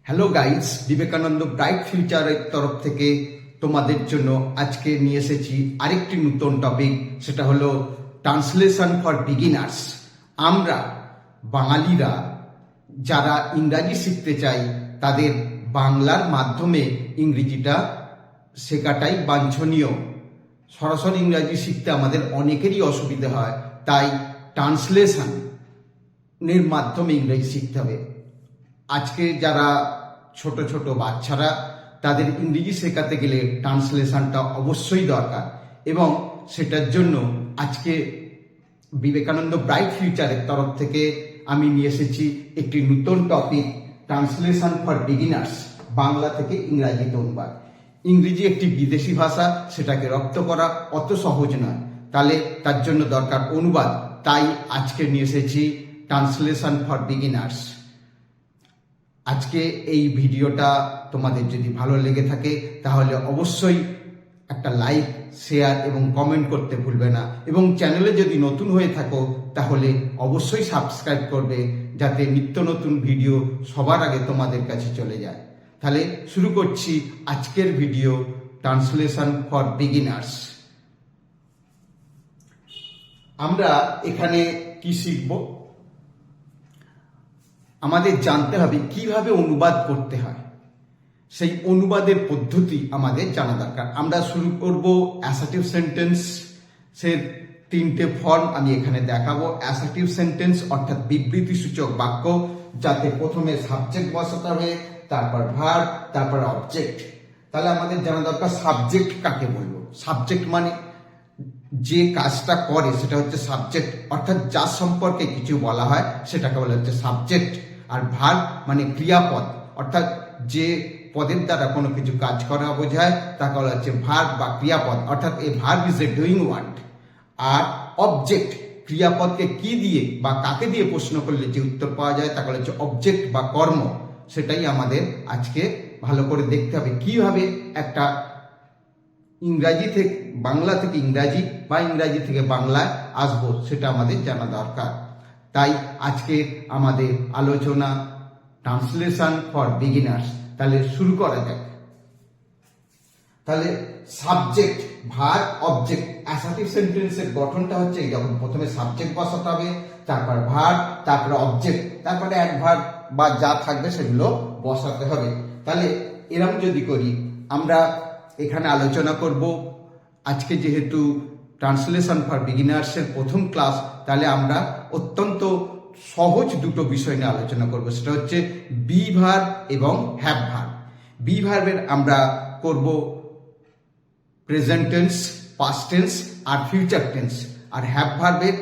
Hello guys, Vivekananda bright ফিউচারের তরফ থেকে তোমাদের জন্য আজকে নিয়ে এসেছি আরেকটি নতুন টপিক। সেটা হলো ট্রান্সলেশন ফর বিগিনার্স। আমরা বাঙালিরা যারা ইংরাজি শিখতে চাই তাদের বাংলার মাধ্যমে ইংরেজিটা শেখাটাই বাঞ্ছনীয়। সরাসরি ইংরাজি শিখতে আমাদের অনেকেরই অসুবিধা হয়, তাই ট্রান্সলেশনের মাধ্যমে ইংরেজি শিখতে হবে। আজকে যারা ছোট ছোট বাচ্চারা তাদের ইংরেজি শেখাতে গেলে ট্রান্সলেশনটা অবশ্যই দরকার, এবং সেটার জন্য আজকে বিবেকানন্দ ব্রাইট ফিউচারের তরফ থেকে আমি নিয়ে এসেছি একটি নতুন topic, translation for beginners. Bangla থেকে ইংরাজিতে অনুবাদ। ইংরেজি একটি বিদেশি ভাষা, সেটাকে রপ্ত করা অত সহজ নয়, তাহলে তার জন্য দরকার অনুবাদ। তাই আজকে নিয়ে এসেছি ট্রান্সলেশন ফর বিগিনার্স। আজকে এই ভিডিওটা তোমাদের যদি ভালো লেগে থাকে তাহলে অবশ্যই একটা লাইক, শেয়ার এবং কমেন্ট করতে ভুলবে না, এবং চ্যানেলে যদি নতুন হয়ে থাকো তাহলে অবশ্যই সাবস্ক্রাইব করবে, যাতে নিত্য নতুন ভিডিও সবার আগে তোমাদের কাছে চলে যায়। তাহলে শুরু করছি আজকের ভিডিও, ট্রান্সলেশন ফর বিগিনার্স। আমরা এখানে কি শিখব? আমাদের জানতে হবে কিভাবে অনুবাদ করতে হয়, সেই অনুবাদের পদ্ধতি আমাদের জানা দরকার। আমরা শুরু করব অ্যাসার্টিভ সেন্টেন্সের তিনটে ফর্ম আমি এখানে দেখাবো। অ্যাসার্টিভ সেন্টেন্স অর্থাৎ বিবৃতি সূচক বাক্য, যাতে প্রথমে সাবজেক্ট বসাতে হবে, তারপর ভার্ব, তারপর অবজেক্ট। তাহলে আমাদের জানা দরকার সাবজেক্ট কাকে বলবো। সাবজেক্ট মানে যে কাজটা করে সেটা হচ্ছে সাবজেক্ট, অর্থাৎ যার সম্পর্কে কিছু বলা হয় সেটাকে বলা হচ্ছে সাবজেক্ট। আর ভার্ব মানে ক্রিয়াপদ, অর্থাৎ যে পদের দ্বারা কোনো কিছু কাজ করা বোঝায় তাকে বলা হচ্ছে ভার্ব বা ক্রিয়াপদ, অর্থাৎ এই verb is a doing word. আর অবজেক্ট, ক্রিয়াপদকে কি দিয়ে বা কাকে দিয়ে প্রশ্ন করলে যে উত্তর পাওয়া যায় তাকে বলা হচ্ছে অবজেক্ট বা কর্ম। সেটাই আমাদের আজকে ভালো করে দেখতে হবে, কিভাবে একটা ইংরাজি থেকে বাংলা থেকে ইংরাজি বা ইংরাজি থেকে বাংলায় আসবো সেটা আমাদের জানা দরকার। তাই আজকে আমাদের আলোচনা ট্রান্সলেশন ফর বিগিনার্স। তাহলে শুরু করা যাক। তাহলে সাবজেক্ট, ভার্ব, অবজেক্ট। অ্যাসার্টিভ সেন্টেন্সের গঠনটা হচ্ছে যখন প্রথমে সাবজেক্ট বসাতে হবে, তারপর ভার্ব, তারপরে অবজেক্ট, তারপরে অ্যাডভার্ব বা যা থাকবে সেগুলো বসাতে হবে। তাহলে এরকম যদি করি, আমরা এখানে আলোচনা করব আজকে যেহেতু ট্রান্সলেশন ফর বিগিনার্সের প্রথম ক্লাস, তাহলে আমরা অত্যন্ত সহজ দুটো বিষয় নিয়ে আলোচনা করব। সেটা হচ্ছে বি ভার্ব এবং হ্যাভ ভার্ব। বি ভার্বের আমরা করব প্রেজেন্ট টেন্স, পাস্ট টেন্স আর ফিউচার টেন্স। আর হ্যাভ ভার্বের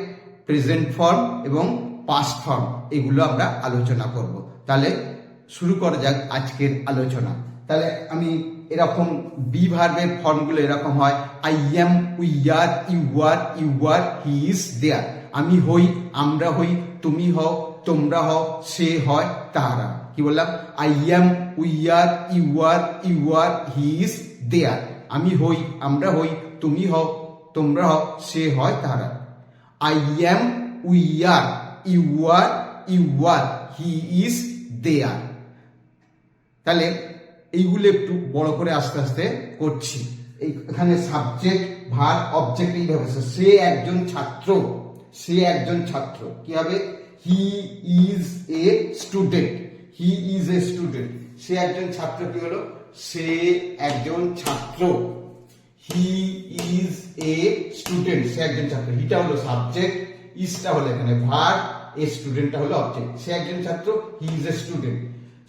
প্রেজেন্ট ফর্ম এবং পাস্ট ফর্ম, এগুলো আমরা আলোচনা করব। তাহলে শুরু করা যাক আজকের আলোচনা। তাহলে আমি এরকম বি ভার্বের ফর্মগুলো এরকম হয়: I am, we are, you are, he is, they're. আমি হই, আমরা হই, তুমি হও, তোমরা হও, সে হয়, তারা। কি বললাম? I am, we are, you are, he is, they're. আমি হই, আমরা হই, তুমি হও, তোমরা হও, সে হয়, তারা। I am, we are, you are, he is, they're. তাহলে এইগুলো একটু বড় করে আস্তে আস্তে করছি। এখানে সাবজেক্ট, ভার্ব, অবজেক্ট এইভাবে। সে একজন ছাত্র, সে একজন ছাত্র। কি হবে? He is a student, he is a student. সে একজন ছাত্র। কি হলো? সে একজন ছাত্র। হি ইজ এ স্টুডেন্ট, সে একজন ছাত্র। হিটা হলো সাবজেক্ট, ইজটা হলো এখানে ভার্ব, এ স্টুডেন্টটা হলো অবজেক্ট। সে একজন ছাত্র, হি ইজ এ স্টুডেন্ট।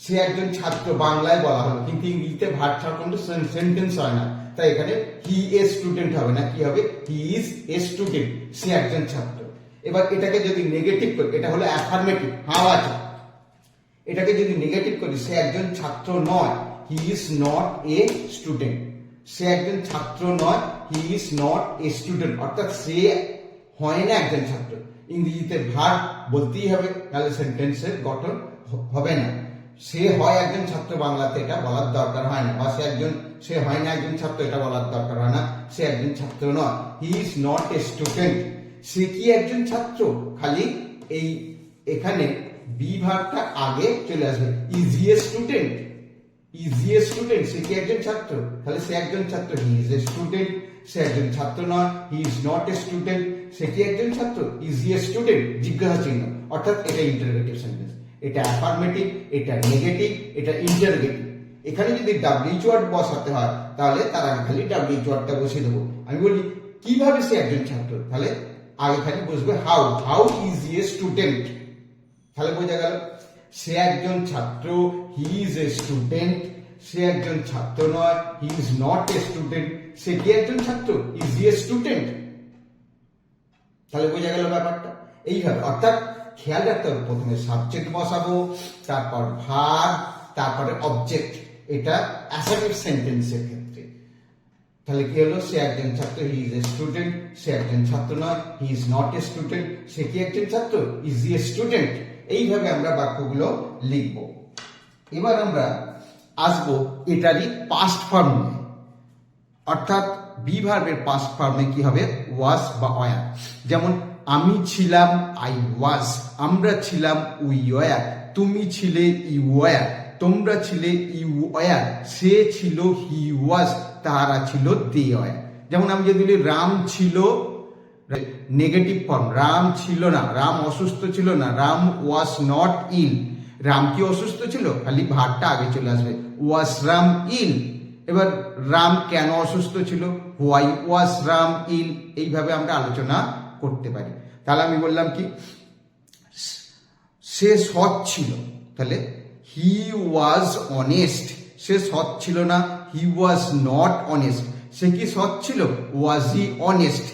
সে একজন ছাত্র বাংলায় বলা হলো, কিন্তু ইংরেজিতে ভার্ব ছাড়া কোনো সেন্টেন্স হয় না, তাই এখানে হি এ স্টুডেন্ট হবে না। কি হবে? হি ইজ এ স্টুডেন্ট, সে একজন ছাত্র। এবার এটাকে যদি নেগেটিভ করি, এটা হলো অ্যাফার্মেটিভ, হাও আছে। এটাকে যদি নেগেটিভ করি, সে একজন ছাত্র নয়, he is not a student. সে একজন ছাত্র নয়, he is not a student, অর্থাৎ সে হয় না একজন ছাত্র। ইংরেজিতে ভার্ব বলতেই হবে, তাহলে সেন্টেন্সের গঠন হবে না। সে হয় একজন ছাত্র, বাংলাতে এটা বলার দরকার হয় না। বা সে হয় না একজন ছাত্র, এটা বলার দরকার হয় না। সে একজন ছাত্র নয়, he is not a student. সে কি একজন ছাত্র? খালি এই এখানে বি ভার্বটা আগে চলে আসবে। Is he a student, is he a student, সে কি একজন ছাত্র? তাহলে সে একজন ছাত্র, হি ইজ এ স্টুডেন্ট। সে একজন ছাত্র নয়, he is not a student, সে কি একজন ছাত্র? ইজ হি এ স্টুডেন্ট, জিজ্ঞাসা চিহ্ন, অর্থাৎ এটা ইন্টারোগেটিভ সেন্টেন্স। এটা অ্যাফার্মেটিভ, এটা নেগেটিভ, এটা ইন্টারোগেটিভ। এখানে যদি ডাব্লিউএইচ ওয়ার্ড বসাতে হয় তাহলে তার আগে খালি ডাব্লিউএইচ ওয়ার্ডটা বসিয়ে দেবো। আমি বলি কিভাবে সে একজন ছাত্র, তাহলে আগে খালি বসবে how, how is he a student. তাহলে বোঝা গেল সে একজন ছাত্র, হি ইজ এ স্টুডেন্ট। সে একজন ছাত্র নয়, he is not a student, সে কি একজন ছাত্র? Is he a student. তাহলে বোঝা গেল ব্যাপারটা এইভাবে। অর্থাৎ খেয়াল রাখতে হবে, প্রথমে সাবজেক্ট বসাবো, তারপর ভার্ব, তারপরে অবজেক্ট। এটা অ্যাসার্টিভ সেন্টেন্সের ক্ষেত্রে। তাহলে কি হলো? সে একজন ছাত্র, হি ইজ এ স্টুডেন্ট। সে একজন ছাত্র নয়, he is not a student, সে কি একজন ছাত্র? Is he a student. এইভাবে আমরা বাক্যগুলো লিখব। এবার আমরা আসবো এটারই পাস্ট ফর্ম নিয়ে, অর্থাৎ বি ভার্বের পাস্ট ফর্মে কি হবে? ওয়াজ বা ওয়ার। যেমন আমি ছিলাম, আই ওয়াজ। আমরা ছিলাম, উই ওয়ার। তুমি ছিলে, ইউ ওয়ার। তোমরা ছিলে, ইউ ওয়ার। সে ছিল, হি ওয়াজ। তারা ছিল, দে ওয়ার। যেমন আমি যদি বলি রাম ছিল, নেগেটিভ ফর্ম, রাম ছিল না, রাম অসুস্থ ছিল না, রাম ওয়াজ নট ইল। রাম কি অসুস্থ ছিল? খালি ভার্বটা আগে চলে আসবে, ওয়াজ রাম ইল। এবার রাম কেন অসুস্থ ছিল? হোয়াই ওয়াজ রাম ইল। এইভাবে আমরা আলোচনা করতে পারি। তাহলে আমি বললাম কি, সে সৎ ছিল, তাহলে হি ওয়াজ অনেস্ট। সে সৎ ছিল না, হি ওয়াজ নট অনেস্ট। সে কি সৎ ছিল? ওয়াজ হি অনেস্ট।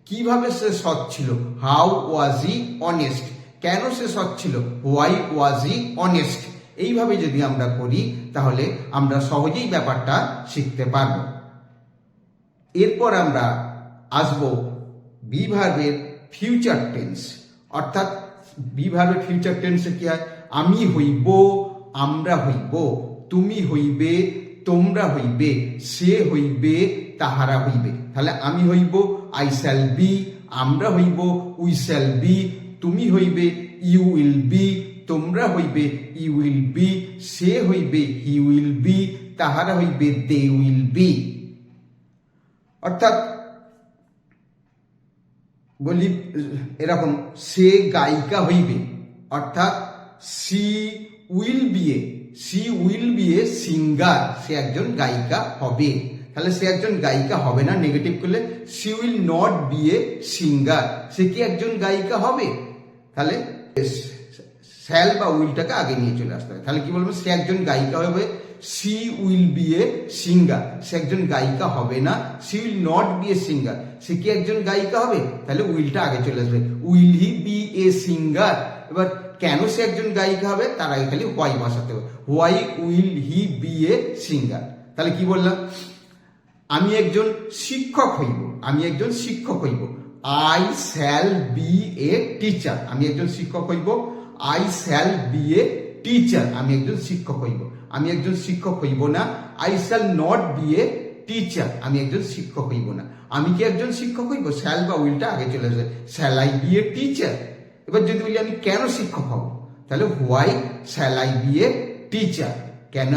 কিভাবে সে সৎ ছিল? How was he honest. কেন সে সৎ ছিল? Why was he honest. এইভাবে যদি আমরা করি তাহলে আমরা সহজেই ব্যাপারটা শিখতে পারব। এরপর আমরা আসব বি ভার্বের ফিউচার টেন্স, অর্থাৎ বি ভার্বের ফিউচার টেন্সে কি হয়? আমি হইব, আমরা হইব, তুমি হইবে, তোমরা হইবে, সে হইবে, তাহারা হইবে। তাহলে আমি হইব, আই শ্যাল বি। আমরা হইব, উই শ্যাল বি। তুমি হইবে, ইউ উইল বি। তোমরা হইবে, ইউ উইল বি। সে হইবে, হি উইল বি। তাহারা হইবে, দে উইল বি। অর্থাৎ বলি এরকম, সে গায়িকা হইবে, অর্থাৎ she will be a, she will be a singer. সে একজন গায়িকা হবে। তাহলে সে একজন গায়িকা হবে না, নেগেটিভ করলে she will not be a singer. সে কি একজন গায়িকা হবে? তাহলে শ্যাল বা উইলটাকে আগে নিয়ে চলে আসতে হবে। তাহলে কি বলবো? সে একজন গায়িকা হবে, she will be a singer. সে একজন গায়িকা হবে না, she will not be a singer. সে কি একজন গায়িকা হবে? তাহলে উইলটা আগে চলে আসবে, will he be a singer. এবার কেন সে একজন গায়িকা হবে তার আগে খালি হোয়াই বসাতে হবে, why will he be a singer. তাহলে কি বললাম? আমি একজন শিক্ষক হইব, আমি একজন শিক্ষক হইব, I shall be a teacher. আমি একজন শিক্ষক হইব, I shall be a teacher. আমি একজন শিক্ষক হইব। আমি একজন শিক্ষক হইব না, I shall not be a teacher. আমি একজন শিক্ষক হইব না। আমি কি একজন শিক্ষক হইব? শ্যাল বা উইলটা আগে চলে আসবে, shall I be a teacher. এবার যদি বলি আমি কেন শিক্ষক হব, তাহলে why shall I be a teacher. কেন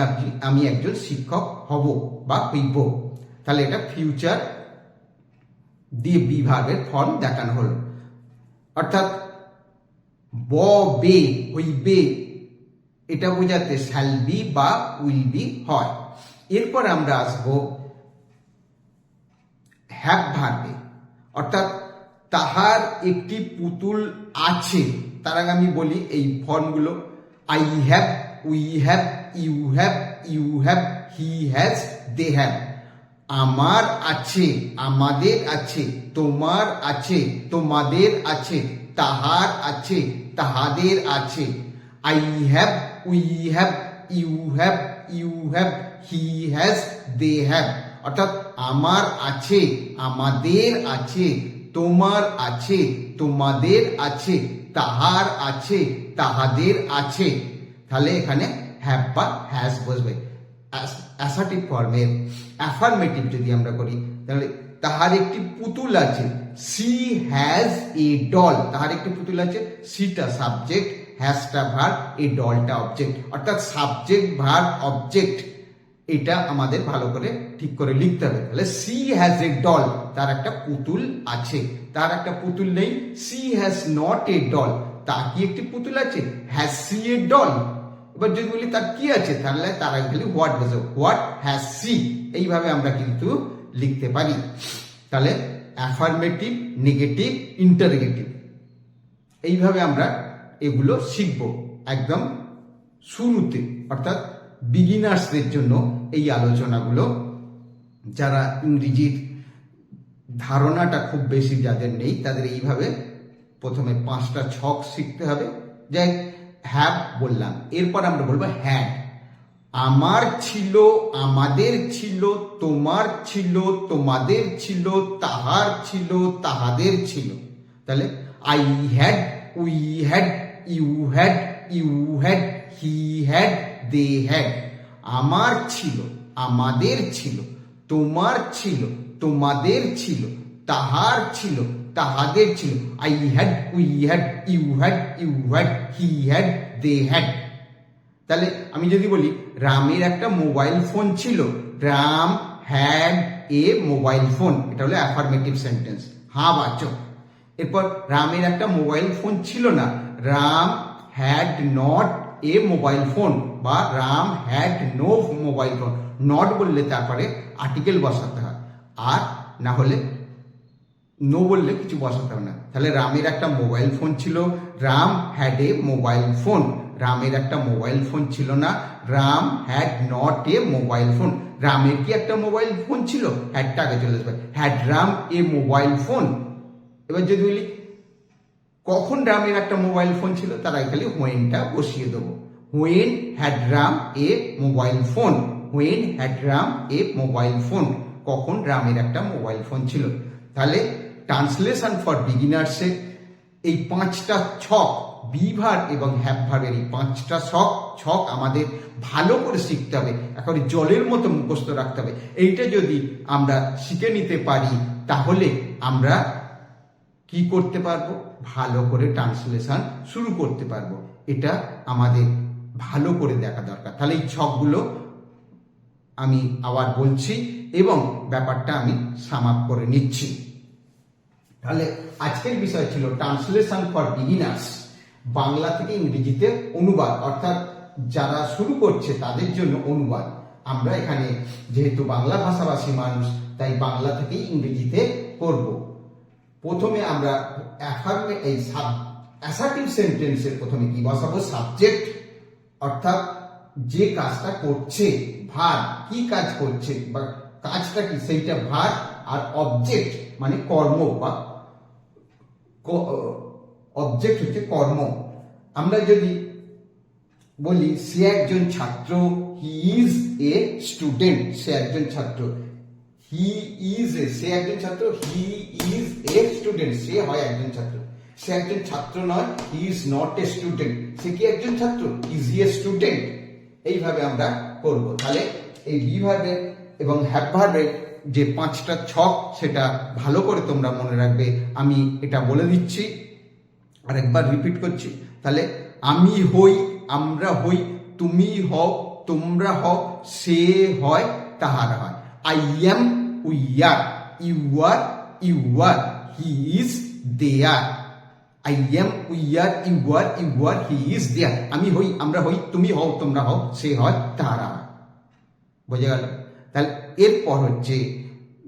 আমি একজন শিক্ষক হব বা হইব। তাহলে এটা ফিউচার দিয়ে বি ভার্বের ফর্ম দেখানো হলো। অর্থাৎ বে হইবে, এটা বোঝাতে শ্যাল বি বা উইল বি হয়। এরপর আমরা আসবো হ্যাভ ভার্বে, অর্থাৎ তাহার একটি পুতুল আছে। তার আগে আমি বলি এই ফর্মগুলো, I have, we have, you have, you have, he has, they have. আমার আছে, আমাদের আছে, তোমার আছে, তোমাদের আছে, তাহার আছে, তাহাদের আছে। I have, we have, you have, you have, he has, they have. অর্থাৎ আমার আছে, আমাদের আছে, তোমার আছে, তোমাদের আছে, তাহার আছে, তাহাদের আছে। তাহলে এখানে হ্যাভ বা হ্যাজ বসবে। অ্যাসার্টিভ ফর্মের অ্যাফার্মেটিভ যদি আমরা করি তাহলে তাহার একটি পুতুল আছে, সি হ্যাজ এ ডল। তাহার একটি পুতুল আছে, সিটা সাবজেক্ট, হ্যাজটা ভার্ব, এই ডলটা অবজেক্ট, অর্থাৎ সাবজেক্ট ভার্ব অবজেক্ট, এটা আমাদের ভালো করে ঠিক করে লিখতে হবে। তাহলে সি হ্যাজ এ ডল, তার একটা পুতুল আছে। তার একটা পুতুল নেই, she has not a doll, তার কি একটি পুতুল আছে? Has C a doll? এবার যদি বলি তার কি আছে, তাহলে তার আগে খালি হোয়াট বোঝো, হোয়াট হ্যাজ সি, এইভাবে আমরা কিন্তু লিখতে পারি। তাহলে অ্যাফার্মেটিভ, নেগেটিভ, ইন্টারোগেটিভ, এইভাবে আমরা এগুলো শিখব একদম শুরুতে, অর্থাৎ বিগিনার্সদের জন্য এই আলোচনাগুলো। যারা ইংরেজির ধারণাটা খুব বেশি যাদের নেই, তাদের এইভাবে প্রথমে 5টা ছক শিখতে হবে। যাই হ্যাভ বললাম, এরপর আমরা বলবো হ্যাড। আমার ছিল, আমাদের ছিল, তোমার ছিল, তোমাদের ছিল, তাহার ছিল, তাহাদের ছিল। তাহলে I had, we had, you had, you had, he had, they had. আমার ছিল, আমাদের ছিল, তোমার ছিল, তোমাদের ছিল, তাহার ছিল, তাহাদের ছিল। I had, we had, you had, you had, he had, they had. তাহলে আমি যদি বলি রামের একটা মোবাইল ফোন ছিল, Ram had a mobile phone, এটা হলো অ্যাফার্মেটিভ সেন্টেন্স, হ্যাঁ বাচক। এরপর রামের একটা মোবাইল ফোন ছিল না, Ram had not a mobile phone, বা Ram had no mobile phone. Not বললে তারপরে আর্টিকেল বসাতে হয়, আর না হলে নো বললে কিছু বসাতে হবে না। তাহলে রামের একটা মোবাইল ফোন ছিল, Ram had a mobile phone. রামের একটা মোবাইল ফোন ছিল না, Ram had not a mobile phone. রামের কি একটা মোবাইল ফোন ছিল? হ্যাডটা আগে চলে আসবে, had Ram A mobile phone. এবার যদি বলি কখন রামের একটা মোবাইল ফোন ছিল, তার আগে খালি হোয়েনটা বসিয়ে দেবো। When had Ram A mobile phone, when had Ram A mobile phone, কখন রামের একটা মোবাইল ফোন ছিল। তাহলে ট্রান্সলেশন ফর বিগিনার্সে এই 5টা ছক, বি ভার্ব এবং হ্যাভ ভার্বের এই 5টা ছক আমাদের ভালো করে শিখতে হবে, একেবারে জলের মতো মুখস্থ রাখতে হবে। এইটা যদি আমরা শিখে নিতে পারি, তাহলে আমরা কি করতে পারবো? ভালো করে ট্রান্সলেশন শুরু করতে পারবো। এটা আমাদের ভালো করে দেখা দরকার। তাহলে এই ছকগুলো আমি আবার বলছি এবং ব্যাপারটা আমি সাম আপ করে নিচ্ছি। তাহলে আজকের বিষয় ছিল ট্রান্সলেশন ফর বিগিনার্স, বাংলা থেকে ইংরেজিতে অনুবাদ, অর্থাৎ যারা শুরু করছে তাদের জন্য অনুবাদ। আমরা এখানে যেহেতু বাংলা ভাষাভাষী মানুষ, তাই বাংলা থেকেই ইংরেজিতে করব। প্রথমে আমরা অ্যাসার্টিভ সেন্টেন্সের প্রথমে কি বসাবো? সাবজেক্ট, অর্থাৎ যে কাজটা করছে, ভার্ব, কি কাজ করছে বা কাজটা কি সেইটা ভার্ব, আর অবজেক্ট মানে কর্ম, বা অবজেক্ট হচ্ছে কর্ম। আমরা যদি বলি সে একজন ছাত্র, হি ইজ এ স্টুডেন্ট, সে একজন ছাত্র, হি ইজ এ, সে একজন ছাত্র, হি ইজ এ স্টুডেন্ট, সে হয় একজন ছাত্র। সে একজন ছাত্র নয়, he is not a student, সে কি একজন ছাত্র, ইজ হি এ স্টুডেন্ট। এইভাবে আমরা করব। তাহলে এই বি ভার্বের এবং হ্যাভ ভার্বের যে 5টা ছক, সেটা ভালো করে তোমরা মনে রাখবে। আমি এটা বলে দিচ্ছি, আরেকবার রিপিট করছি। তাহলে আমি হই, আমরা হই, তুমি হও, তোমরা হও, সে হয়, তাহার হয়। I am, we are, you are, he is, they are. I am, we are, you are, he is, they are. আমি হই, আমরা হই, তুমি হও, তোমরা হও, সে হয়, তাহারা হয়। বোঝা গেল? তাহলে এরপর হচ্ছে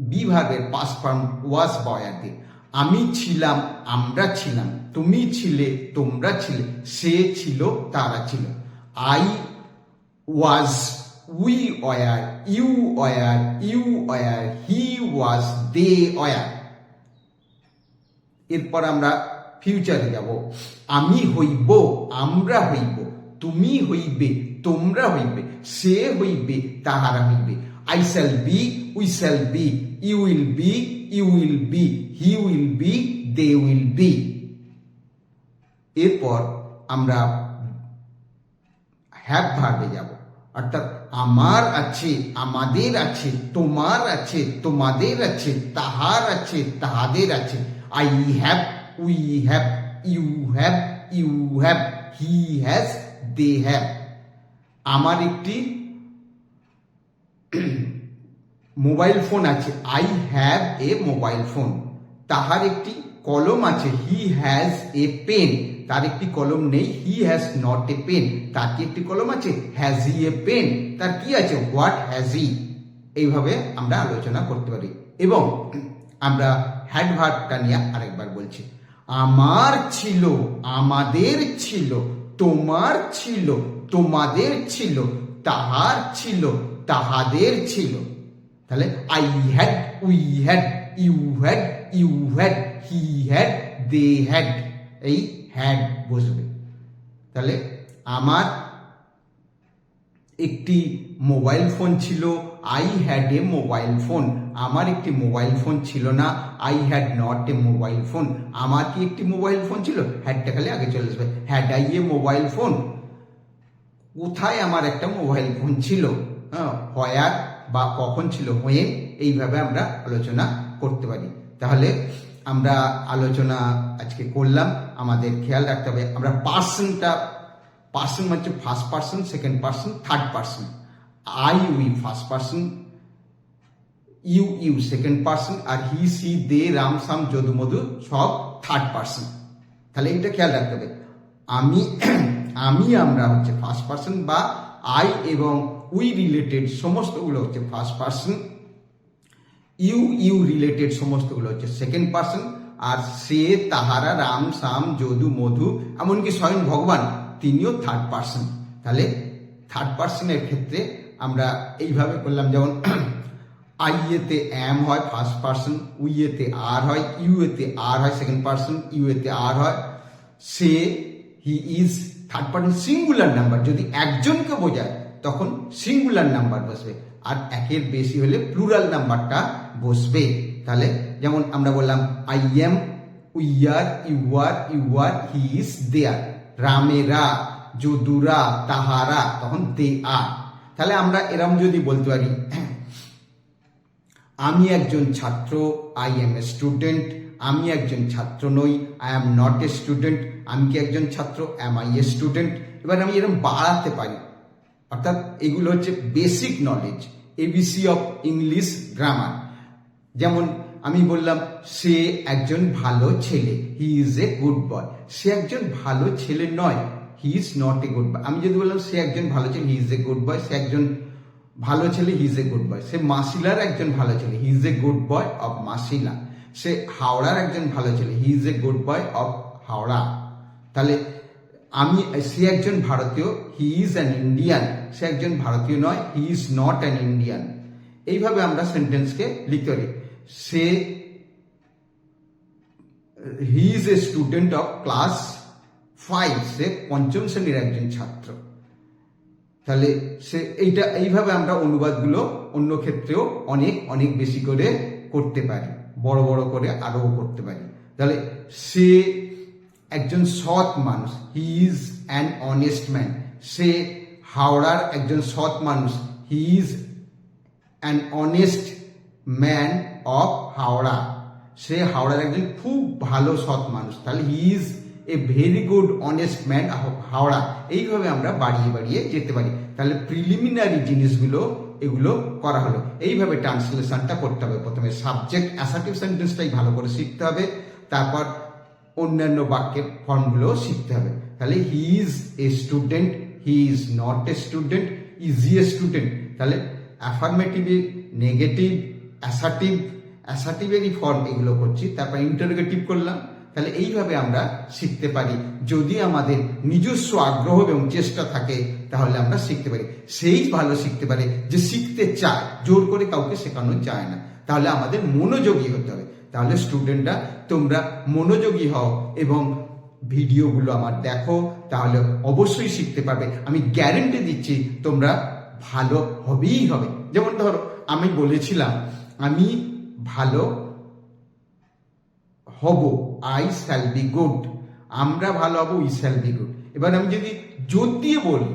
বি ভার্বের পাস্ট ফর্ম ওয়াজ বা ওয়্যার। আমি ছিলাম, আমরা ছিলাম, তুমি ছিলে, তোমরা ছিলে, সে ছিল, তারা ছিল। I was, we were, you were, he was, they were. এরপর আমরা ফিউচারে যাব। আমি হইব, আমরা হইব, তুমি হইবে, তোমরা হইবে, সে হইবে, তাহারা হইবে। I shall be, we shall be, you will be, he will be, they will be. এরপর আমরা হ্যাভ ভার্বে যাব, অর্থাৎ আমার আছে, আমাদের আছে, তোমার আছে, তোমাদের আছে, তাহার আছে, তাহাদের আছে। I have, we have, you have, he has, they have. আমার একটি মোবাইল ফোন আছে, I have a mobile phone. তাহার একটি কলম আছে, হি হ্যাজ এ পেন। তার একটি কলম নেই, he has not a pen. তার কি একটি কলম আছে, হ্যাজ হি এ পেন। তার কি আছে, হোয়াট হ্যাজ হি। এইভাবে আমরা আলোচনা করতে পারি। এবং আমরা হ্যাড ভার্বটা নিয়ে আরেকবার বলছি। আমার ছিল, আমাদের ছিল, তোমার ছিল, তোমাদের ছিল, তাহার ছিল, তাহাদের ছিল। তাহলে I had, we had, you had, you had, he had, they had. এই হ্যাড বসবে। তাহলে আমার একটি মোবাইল ফোন ছিল, I had a mobile phone. আমার একটি মোবাইল ফোন ছিল না, I had not a mobile phone. আমার কি একটি মোবাইল ফোন ছিল, হ্যাডটা খালি আগে চলে আসবে, had I A mobile phone. কোথায় আমার একটা মোবাইল ফোন ছিল, হোয়ার বা কখন ছিল, হোয়েন। এইভাবে আমরা আলোচনা করতে পারি। তাহলে আমরা আলোচনা আজকে করলাম। আমাদের খেয়াল রাখতে হবে, আমরা পার্সনটা, পার্সন হচ্ছে first person, second person, third person. I we first person, you second person, আর he she they Ram Shyam Jadu Madhu সব থার্ড পার্সন। তাহলে এটা খেয়াল রাখতে হবে। আমরা হচ্ছে ফার্স্ট পার্সন, বা আই এবং উই রিলেটেড সমস্তগুলো হচ্ছে ফার্স্ট পার্সন, ইউ রিলেটেড সমস্তগুলো হচ্ছে সেকেন্ড পার্সন, আর সে, তাহারা, রাম সাম যদু মধু, এমনকি স্বয়ং ভগবান তিনিও থার্ড পার্সন। তাহলে থার্ড পার্সনের ক্ষেত্রে আমরা এইভাবে করলাম, যেমন আই এতে অ্যাম হয় ফার্স্ট পার্সন, উই এতে আর হয়, ইউ এতে আর হয় সেকেন্ড পার্সন, ইউ এতে আর হয়, সে, he is third person. Singular number যদি একজনকে বোঝায় তখন সিঙ্গুলার নাম্বার বসবে, আর একের বেশি হলে প্লুরাল নাম্বারটা বসবে। তাহলে যেমন আমরা বললাম I am, we are, you are, he is, they are. রামেরা, যদুরা, তাহারা, তখন দে আর। তাহলে আমরা এরম যদি বলতে পারি, আমি একজন ছাত্র, আই এম এ স্টুডেন্ট। আমি একজন ছাত্র নই, I am not a student. আমি কি একজন ছাত্র, এম আই এ স্টুডেন্ট। এবার আমি এরকম বাড়াতে পারি। অর্থাৎ এগুলো হচ্ছে basic knowledge, ABC of English grammar. যেমন আমি বললাম সে একজন ভালো ছেলে, হি ইজ এ গুড বয়। সে একজন ভালো ছেলে নয়, he is not A good বয়। আমি যদি বললাম সে একজন ভালো ছেলে, হি ইজ এ গুড বয়। সে একজন ভালো ছেলে, হি ইজ এ গুড বয়। সে মাসিলার একজন ভালো ছেলে, he is a good boy of Masila. সে হাওড়ার একজন ভালো ছেলে, he is a good boy of Howrah. তাহলে সে একজন ভারতীয়, হি ইজ অ্যান ইন্ডিয়ান। সে একজন ভারতীয় নয়, he is not an Indian. এইভাবে আমরা সেন্টেন্সকে লিখতে পারি। He is a student of class 5। সে পঞ্চম শ্রেণীর একজন ছাত্র। তাহলে এইভাবে আমরা অনুবাদগুলো অন্য ক্ষেত্রেও অনেক অনেক বেশি করে করতে পারি, বড় বড় করে আরো করতে পারি। তাহলে সে একজন সৎ মানুষ, he is an honest man. সে হাওড়ার একজন সৎ মানুষ, he is an honest man of Howrah. সে হাওড়ার একজন খুব ভালো সৎ মানুষ। তাহলে he is a very good honest man of Howrah. এইভাবে আমরা বাড়িয়ে বাড়িয়ে যেতে পারি। তাহলে প্রিলিমিনারি জিনিসগুলো এগুলো করা হলো। এইভাবে ট্রান্সলেশনটা করতে হবে। প্রথমে সাবজেক্ট অ্যাসার্টিভ সেন্টেন্সটাই ভালো করে শিখতে হবে, তারপর অন্যান্য বাক্যের ফর্মগুলো শিখতে হবে। তাহলে he is a student, he is not a student, is he a student. তাহলে অ্যাফার্মেটিভ, নেগেটিভ, অ্যাসার্টিভেরই ফর্ম এগুলো করছি, তারপর ইন্টারোগেটিভ করলাম। তাহলে এইভাবে আমরা শিখতে পারি। যদি আমাদের নিজস্ব আগ্রহ এবং চেষ্টা থাকে তাহলে আমরা শিখতে পারি। সেই ভালো শিখতে পারে যে শিখতে চায়, জোর করে কাউকে শেখানো যায় না। তাহলে আমাদের মনোযোগী হতে হবে। তাহলে স্টুডেন্টরা তোমরা মনোযোগী হও এবং ভিডিওগুলো আমার দেখো, তাহলে অবশ্যই শিখতে পারবে। আমি গ্যারেন্টি দিচ্ছি তোমরা ভালো হবেই হবে। যেমন ধরো আমি বলেছিলাম আমি ভালো হব, আই শ্যাল বি গুড। আমরা ভালো হব, উই শ্যাল বি গুড। এবার আমি যদি জোর দিয়ে বলি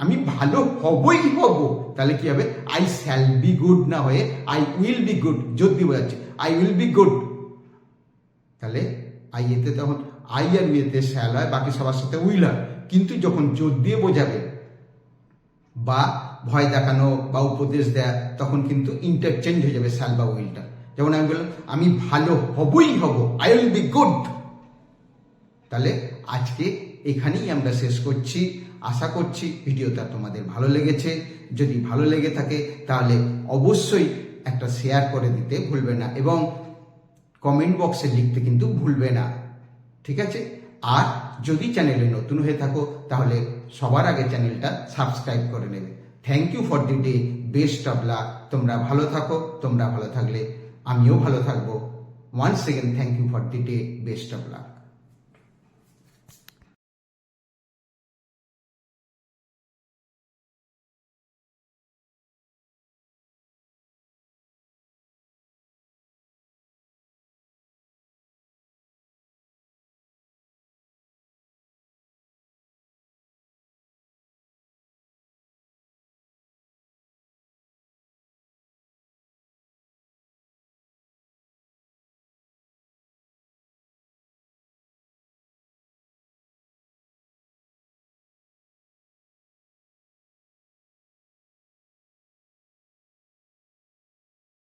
আমি ভালো হবই হব, তাহলে কি হবে, আই শ্যাল বি গুড না হয়ে আই উইল বি গুড। জোর দিয়ে বোঝাচ্ছে আই উইল বি গুড। তাহলে আই এতে তখন আই আর উইতে শ্যাল হয়, বাকি সবার সাথে উইল হয়। কিন্তু যখন জোর দিয়ে বোঝাবে বা ভয় দেখানো বা উপদেশ দেয়া, তখন কিন্তু ইন্টারচেঞ্জ হয়ে যাবে শ্যাল বা উইলটা। যেমন আমি বললাম আমি ভালো হবই হব, আই উইল বি গুড। তাহলে আজকে এখানেই আমরা শেষ করছি। আশা করছি ভিডিওটা তোমাদের ভালো লেগেছে। যদি ভালো লেগে থাকে তাহলে অবশ্যই একটা শেয়ার করে দিতে ভুলবে না এবং কমেন্ট বক্সে লিখতে কিন্তু ভুলবে না, ঠিক আছে? আর যদি চ্যানেলে নতুন হয়ে থাকো তাহলে সবার আগে চ্যানেলটা সাবস্ক্রাইব করে নেবে। Thank you for the day, best of luck. তোমরা ভালো থাকো, তোমরা ভালো থাকলে আমিও ভালো থাকবো। Once second thank you for the day, best of lakh.